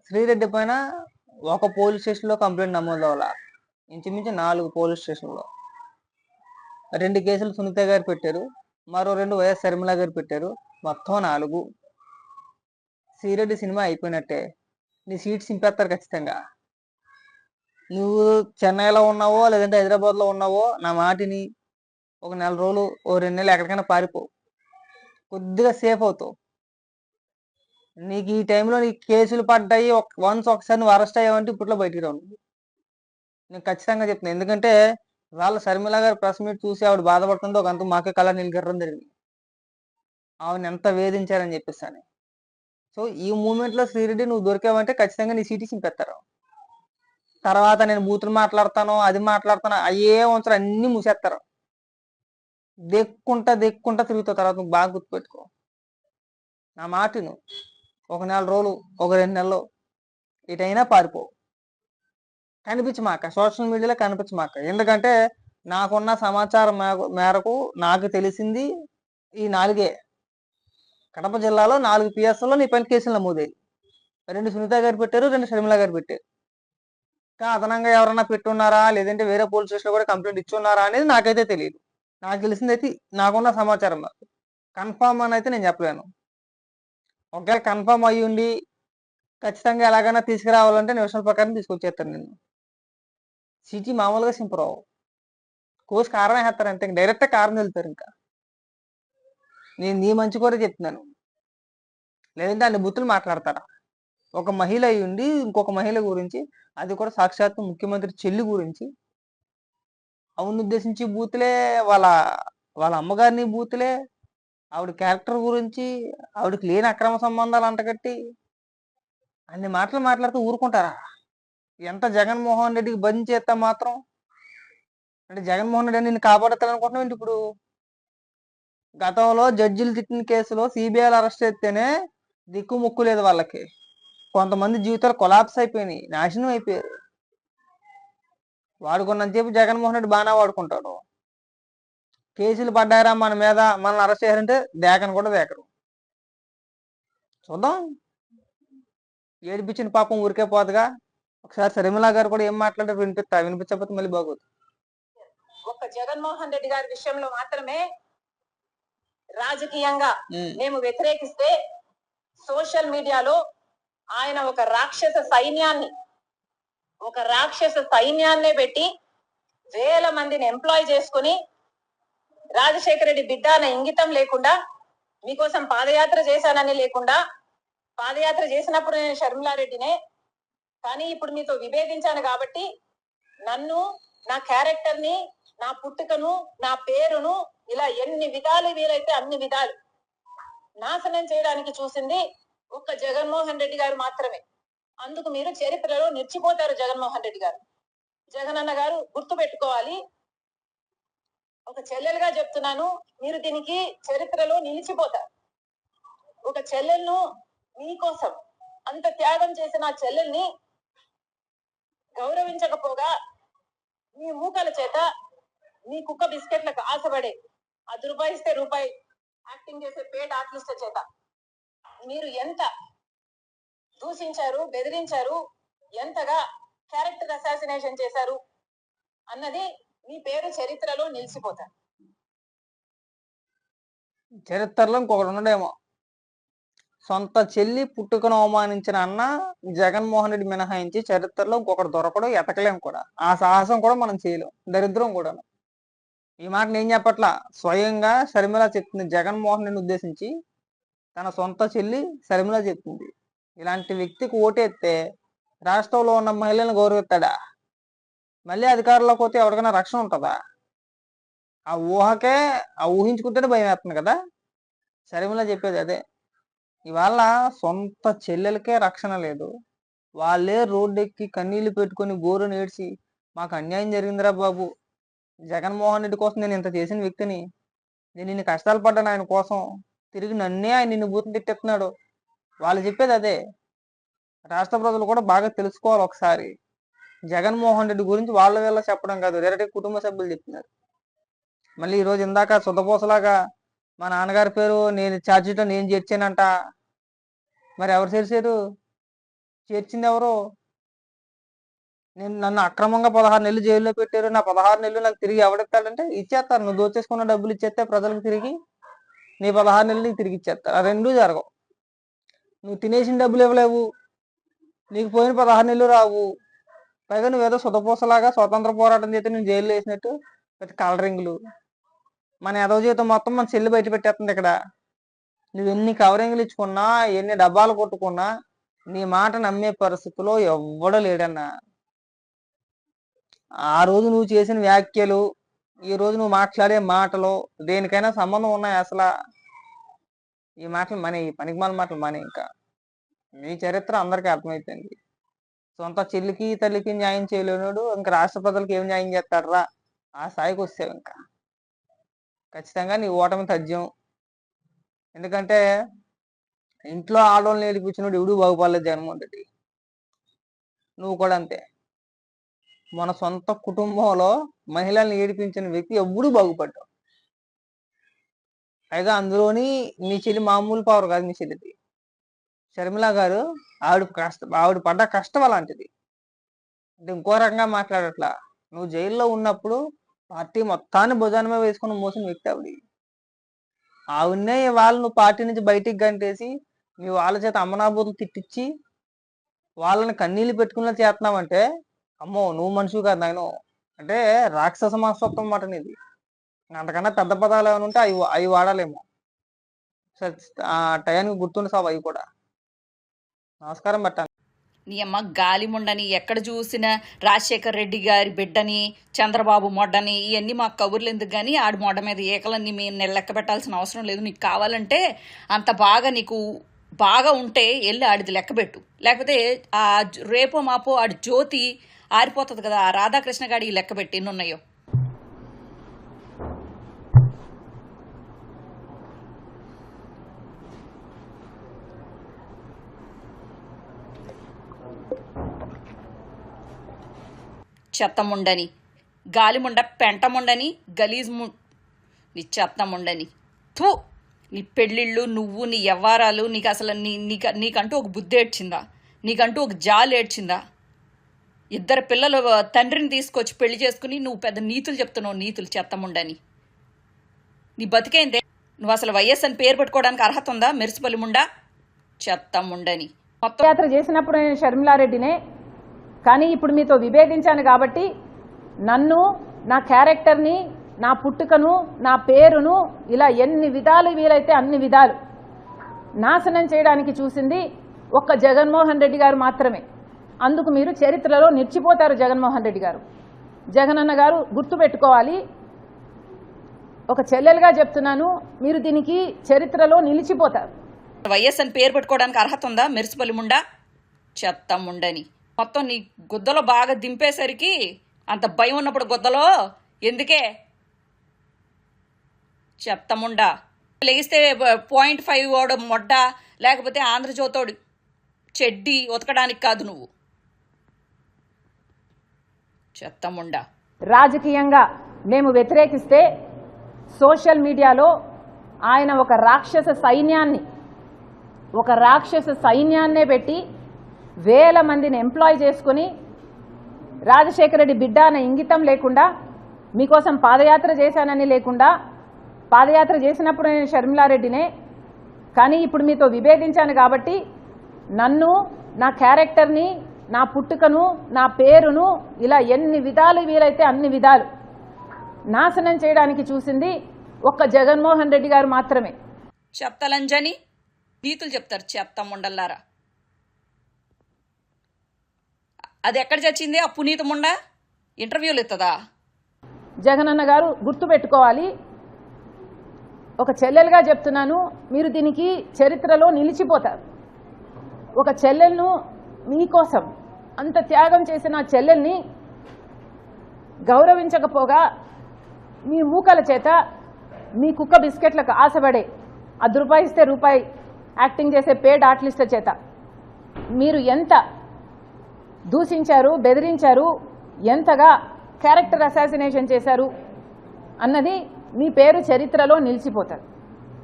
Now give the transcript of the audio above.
శ్రీరెడ్డి పైన ఒక పోలీస్ స్టేషన్లో కంప్లైంట్ నమోదు అవ్వాల, ఇంచుమించు 4 పోలీస్ స్టేషన్లో 2 కేసులు సునీత గారు పెట్టారు, మరో 2 వైఎస్ శర్మిల గారు పెట్టారు, మొత్తం 4. శ్రీరెడ్డి సినిమా అయిపోయినట్టే, నీ సీట్ సింపేస్తారు ఖచ్చితంగా. నువ్వు చెన్నైలో ఉన్నావో లేదంటే హైదరాబాద్లో ఉన్నావో నా మాటిని ఒక నెల రోజులు, ఓ 2 నెలలు ఎక్కడికైనా పారిపో, కొద్దిగా సేఫ్ అవుతావు. నీకు ఈ టైంలో నీకు కేసులు పడ్డాయి, ఒకసారి నువ్వు అరెస్ట్ అయ్యావంటే ఇప్పట్లో బయటికి రావు. నేను ఖచ్చితంగా చెప్తున్నాను, ఎందుకంటే వాళ్ళ షర్మిల గారు ప్రెస్ మీట్ చూసి ఆవిడ బాధపడుతుందో ఒక అంత మాకే కళ నిలగడం జరిగింది, ఆవిడని ఎంత వేధించారని చెప్పేసి అని. సో ఈ మూమెంట్లో శ్రీరెడ్డి నువ్వు దొరికావంటే ఖచ్చితంగా నీ సీటీ చింపేస్తారు. తర్వాత నేను బూతులు మాట్లాడతాను, అది మాట్లాడతాను, అయ్యే ఉంచరు, అన్ని మూసేస్తారు. దెక్కుంటా తిరుగుతావు. తర్వాత నువ్వు బాగా గుర్తుపెట్టుకో, నా మాట నువ్వు ఒక నెల రోజులు, ఒక 2 నెలలు ఇటైనా పారిపో, కనిపించమాక, సోషల్ మీడియాలో కనిపించమాక. ఎందుకంటే నాకున్న సమాచారం మేరకు నాకు తెలిసింది ఈ 4. కడప జిల్లాలో 4 పిఎస్లో నీ పైన కేసులు నమోదయ్యాయి. 2 సునీత గారు పెట్టారు, 2 షర్మిల గారు పెట్టారు. ఇంకా అదనంగా ఎవరన్నా పెట్టున్నారా లేదంటే వేరే పోలీస్ స్టేషన్లో కూడా కంప్లైంట్ ఇచ్చున్నారా అనేది నాకైతే తెలియదు. నాకు తెలిసింది అయితే నాకున్న సమాచారం కన్ఫామ్ అని అయితే నేను చెప్పలేను. ఒకవేళ కన్ఫామ్ అయ్యి ఉండి ఖచ్చితంగా ఎలాగైనా తీసుకురావాలంటే నిమిషాల ప్రకారం తీసుకొచ్చేస్తాను నేను. సిటీ మామూలుగా సింపరావు, కోసి కారం వేస్తారు అంతే, డైరెక్ట్ కారం వెళ్తారు. ఇంకా నేను నీ మంచి కూడా చెప్తున్నాను, లేదంటే అన్ని బుద్ధులు మాట్లాడతారా? ఒక మహిళ అయి ఉండి ఇంకొక మహిళ గురించి, అది కూడా సాక్షాత్తు ముఖ్యమంత్రి చెల్లి గురించి అవును ఉద్దేశించి బూతులే, వాళ్ళ వాళ్ళ అమ్మగారిని బూతులే, ఆవిడ క్యారెక్టర్ గురించి, ఆవిడకి లేని అక్రమ సంబంధాలు అంటగట్టి అన్ని మాటలు మాట్లాడుతూ ఊరుకుంటారా? ఎంత జగన్మోహన్ రెడ్డికి బంద్ చేస్తా మాత్రం అంటే జగన్మోహన్ రెడ్డి నిన్ను కాపాడుతాడనుకుంటున్నావు ఏంటి? ఇప్పుడు గతంలో జడ్జిలు తిట్టిన కేసులో సిబిఐలు అరెస్ట్ చేస్తేనే దిక్కు ముక్కు లేదు వాళ్ళకి. కొంతమంది జీవితాలు కొలాప్స్ అయిపోయినాయి, నాశనం అయిపోయారు. వాడుకున్నంతసేపు జగన్మోహన్ రెడ్డి బాగానే వాడుకుంటాడు. కేసులు పడ్డారా మన మీద, మనల్ని అరెస్ట్ చేయాలంటే దేకను కూడా దేకరు. చూద్దాం, ఏడిపించిన పాపం ఊరికే పోదుగా. ఒకసారి షర్మిల గారు కూడా ఏం మాట్లాడారు వినిపించకపోతే మళ్ళీ బాగోదు. ఒక్క జగన్మోహన్ రెడ్డి గారి విషయంలో మాత్రమే రాజకీయంగా మేము వ్యతిరేకిస్తే, సోషల్ మీడియాలో ఆయన ఒక రాక్షస సైన్యాన్నే పెట్టి వేల మందిని ఎంప్లాయ్ చేసుకుని, రాజశేఖర రెడ్డి బిడ్డ అన్న ఇంగితం లేకుండా, మీకోసం పాదయాత్ర చేశానని లేకుండా, పాదయాత్ర చేసినప్పుడు నేను షర్మిలారెడ్డినే, కానీ ఇప్పుడు మీతో విభేదించాను కాబట్టి నన్ను, నా క్యారెక్టర్ ని, నా పుట్టుకను, నా పేరును ఇలా ఎన్ని విధాలు వీలైతే అన్ని విధాలు నాశనం చేయడానికి చూసింది ఒక్క జగన్మోహన్ రెడ్డి గారు మాత్రమే. అందుకు మీరు చరిత్రలో నిలిచిపోతారు. జగన్మోహన్ రెడ్డి గారు, జగనన్న గారు గుర్తు పెట్టుకోవాలి. ఒక చెల్లెలుగా చెప్తున్నాను, మీరు దీనికి చరిత్రలో నిలిచిపోతారు. ఒక చెల్లెలను, మీకోసం అంత త్యాగం చేసిన ఆ చెల్లెల్ని గౌరవించకపోగా మీ మూకల చేత, మీ కుక్క బిస్కెట్లకు ఆశపడే, అది రూపాయిస్తే రూపాయి యాక్టింగ్ చేసే పేడ్ ఆర్టిస్ట్ చేత మీరు ఎంత దూషించారు, బెదిరించారు, ఎంతగా క్యారెక్టర్ అసాసినేషన్ చేశారు అన్నది మీ పేరు చరిత్రలో నిలిచిపోతారు. చరిత్రలో ఇంకొకటి ఉండడేమో, సొంత చెల్లి పుట్టుకను అవమానించిన అన్న జగన్మోహన్ రెడ్డి మినహాయించి చరిత్రలో ఇంకొకటి దొరకడం, ఎతకలేం కూడా. ఆ సాహసం కూడా మనం చేయలేం, దరిద్రం కూడా. ఈ మాట నేను చెప్పట్లా, స్వయంగా షర్మిల చెప్తుంది, జగన్మోహన్ రెడ్డిని ఉద్దేశించి తన సొంత చెల్లి షర్మిల చెప్తుంది. ఇలాంటి వ్యక్తికి ఓటేస్తే రాష్ట్రంలో ఉన్న మహిళలను గౌరవిస్తాడా? మళ్ళీ అధికారంలోకి పోతే ఎవరికైనా రక్షణ ఉంటుందా? ఆ ఊహించుకుంటేనే భయం వేస్తుంది కదా. షర్మిల చెప్పేది అదే. ఇవాళ సొంత చెల్లెలకే రక్షణ లేదు, వాళ్ళే రోడ్డెక్కి కన్నీళ్లు పెట్టుకొని గోరు నేడ్చి మాకు అన్యాయం జరిగిందిరా బాబు, జగన్మోహన్ రెడ్డి కోసం నేను ఇంత చేసిన వ్యక్తిని, నేను ఇన్ని కష్టాలు పడ్డాను ఆయన కోసం, తిరిగి నన్నే ఆయన నిన్ను బూతులు తిట్టేస్తున్నాడు. వాళ్ళు చెప్పేది అదే. రాష్ట్ర ప్రజలు కూడా బాగా తెలుసుకోవాలి ఒకసారి. జగన్మోహన్ రెడ్డి గురించి వాళ్ళ వీళ్ళ చెప్పడం కాదు, డైరెక్ట్ కుటుంబ సభ్యులు చెప్తున్నారు. మళ్ళీ ఈరోజు ఇందాక సుద్దపోసలాగా మా నాన్నగారి పేరు నేను ఛార్జీలో నేను చేర్చానంట. మరి ఎవరు చేర్చారు? చేర్చింది ఎవరు? నన్ను అక్రమంగా 16 నెలలు జైల్లో పెట్టారు, నా 16 నెలలు నాకు తిరిగి ఎవడిస్తాడంటే ఇచ్చేస్తారు. నువ్వు దోచేసుకున్న డబ్బులు ఇచ్చేస్తే ప్రజలకు తిరిగి నీ 16 నెలలు నీకు తిరిగి ఇచ్చేస్తారు. ఆ రెండూ జరగవు. నువ్వు తినేసిన డబ్బులు ఇవ్వలేవు, నీకు పోయిన 16 నెలలు రావు. పైగా నువ్వేదో సుతపూసలాగా స్వతంత్ర పోరాటం చేస్తే నేను జైల్లో వేసినట్టు పెద్ద కలరింగ్లు. మన ఎదవ జీవితం మొత్తం మన చెల్లి బయట పెట్టేస్తుంది ఇక్కడ. నువ్వు ఎన్ని కవరింగ్లు ఇచ్చుకున్నా, ఎన్ని డబ్బాలు కొట్టుకున్నా నీ మాట నమ్మే పరిస్థితిలో ఎవ్వడూ లేడన్నా. ఆ రోజు నువ్వు చేసిన వ్యాఖ్యలు, ఈ రోజు నువ్వు మాట్లాడే మాటలు దేనికైనా సంబంధం ఉన్నాయి అసలు? ఈ మాటలు మన ఈ పనికిమాల మాటలు మన ఇంకా నీ చరిత్ర అందరికీ అర్థమైపోయింది. సొంత చెల్లికి తల్లికి న్యాయం చేయలేనాడు ఇంకా రాష్ట్ర ప్రజలకు ఏం న్యాయం చేస్తాడరా? ఆ స్థాయికి వచ్చావు. ఇంకా ఖచ్చితంగా నీ ఓటమి తథ్యం. ఎందుకంటే ఇంట్లో ఆడవాళ్ళని నేర్పించినోడు ఎవడు బాగుపడలేదు జగన్మోహన్ రెడ్డి. నువ్వు కూడా అంతే. మన సొంత కుటుంబంలో మహిళల్ని ఏడిపించిన వ్యక్తి ఎవ్వడూ బాగుపడ్డావు. పైగా అందులోని నీ చెల్లి మామూలు పవర్ కాదు. నీ చెల్లిది షర్మిల గారు, ఆవిడ పడ్డ కష్టం అలాంటిది. అంటే ఇంకో రకంగా మాట్లాడట్లా. నువ్వు జైల్లో ఉన్నప్పుడు పార్టీ మొత్తాన్ని భుజాన మీద వేసుకుని మోసిన వ్యక్తి ఆవిడనే ఇవాళ నువ్వు పార్టీ నుంచి బయటికి గంటేసి మీ వాళ్ళ చేత అమ్మనాబూతులు తిట్టించి వాళ్ళని కన్నీళ్ళు పెట్టుకున్నా చేస్తున్నావంటే అమ్మో నువ్వు మనిషి కాదు నాయన. అంటే రాక్షస మనస్తత్వం మాట నీది. అంతకన్నా పెద్ద పదాలు ఏమైనా ఉంటే అవి వాడాలేమో. ఆ టయానికి గుర్తుండే సాబ్ అవి కూడా. నమస్కారం పట్టాను. నీ అమ్మ గాలిముండని, ఎక్కడ చూసినా రాజశేఖర్ రెడ్డి గారి బిడ్డని, చంద్రబాబు మొడ్డని, ఇవన్నీ మాకు కబుర్లు ఎందుకు కానీ ఆడి మొడ్డ మీద ఏకలన్నీ మేము లెక్క పెట్టాల్సిన అవసరం లేదు. నీకు కావాలంటే అంత బాగా నీకు బాగా ఉంటే వెళ్ళి ఆడిది లెక్క పెట్టు. లేకపోతే ఆ రేపో మాపో ఆడి జ్యోతి ఆరిపోతుంది కదా, ఆ రాధాకృష్ణ గాడి లెక్క పెట్టి ఎన్ని ఉన్నాయో. చెత్తముండని, గాలిముండ, పెంటముండని, నీ చెత్తముండని. థూ, నీ పెళ్ళిళ్ళు, నువ్వు, నీ వ్యవహారాలు, నీకు అసలు నీకంటూ ఒక బుద్ధి ఏడ్చిందా? నీకంటూ ఒక జాలి ఏడ్చిందా? ఇద్దరు పిల్లలు తండ్రిని తీసుకొచ్చి పెళ్లి చేసుకుని నువ్వు పెద్ద నీతులు చెప్తున్నావు. నీతులు చెత్తముండని. నీ బతికేందే? నువ్వు అసలు వైఎస్ అని పేరు పెట్టుకోవడానికి అర్హత ఉందా? మెరిసిపల్లి ముండా, చెత్తముండని. మొత్తం యాత్ర చేసినప్పుడు నేను షర్మిలారెడ్డినే, కానీ ఇప్పుడు మీతో విభేదించాను కాబట్టి నన్ను, నా క్యారెక్టర్ని, నా పుట్టుకను, నా పేరును ఇలా ఎన్ని విధాలు వీలైతే అన్ని విధాలు నాశనం చేయడానికి చూసింది ఒక్క జగన్మోహన్ రెడ్డి గారు మాత్రమే. అందుకు మీరు చరిత్రలో నిలిచిపోతారు. జగన్మోహన్ రెడ్డి గారు, జగనన్న గారు గుర్తుపెట్టుకోవాలి. ఒక చెల్లెలుగా చెప్తున్నాను, మీరు దీనికి చరిత్రలో నిలిచిపోతారు. వైఎస్ అని పేరు పెట్టుకోవడానికి అర్హత ఉందా? మెరిసిపల్లి ముండా, చెత్తముండని. మొత్తం నీ గుద్దలో బాగా దింపేసరికి అంత భయం ఉన్నప్పుడు గుద్దలో ఎందుకే చెత్తముండా? లెగిస్తే 0.5 వాడు మొడ్డ, లేకపోతే ఆంధ్రజ్యోతోడు చెడ్డి ఉతకడానికి కాదు నువ్వు. చెత్తముండా. రాజకీయంగా మేము వ్యతిరేకిస్తే సోషల్ మీడియాలో ఆయన ఒక రాక్షస సైన్యాన్నే పెట్టి వేల మందిని ఎంప్లాయ్ చేసుకుని రాజశేఖర రెడ్డి బిడ్డ అనే ఇంగితం లేకుండా, మీకోసం పాదయాత్ర చేశానని లేకుండా, పాదయాత్ర చేసినప్పుడు నేను షర్మిలారెడ్డినే, కానీ ఇప్పుడు మీతో విభేదించాను కాబట్టి నన్ను, నా క్యారెక్టర్ని, నా పుట్టుకను, నా పేరును ఇలా ఎన్ని విధాలు వీలైతే అన్ని విధాలు నాశనం చేయడానికి చూసింది ఒక్క జగన్మోహన్ రెడ్డి గారు మాత్రమే. చెత్తలంజని నీతులు చెప్తారు చెత్తముండల్లారా. అది ఎక్కడ చచ్చింది ఆ పునీత ముండ? ఇంటర్వ్యూలు ఇస్తుందా? జగనన్న గారు గుర్తుపెట్టుకోవాలి. ఒక చెల్లెలుగా చెప్తున్నాను, మీరు దీనికి చరిత్రలో నిలిచిపోతారు. ఒక చెల్లెలను, మీకోసం అంత త్యాగం చేసిన చెల్లెల్ని గౌరవించకపోగా మీ మూకల చేత, మీ కుక్క బిస్కెట్లకు ఆశపడే ₹10 ఇస్తే రూపాయి యాక్టింగ్ చేసే పేడ్ ఆర్టిస్టుల చేత మీరు ఎంత దూషించారు, బెదిరించారు, ఎంతగా క్యారెక్టర్ అసాసినేషన్ చేశారు అన్నది మీ పేరు చరిత్రలో నిలిచిపోతారు.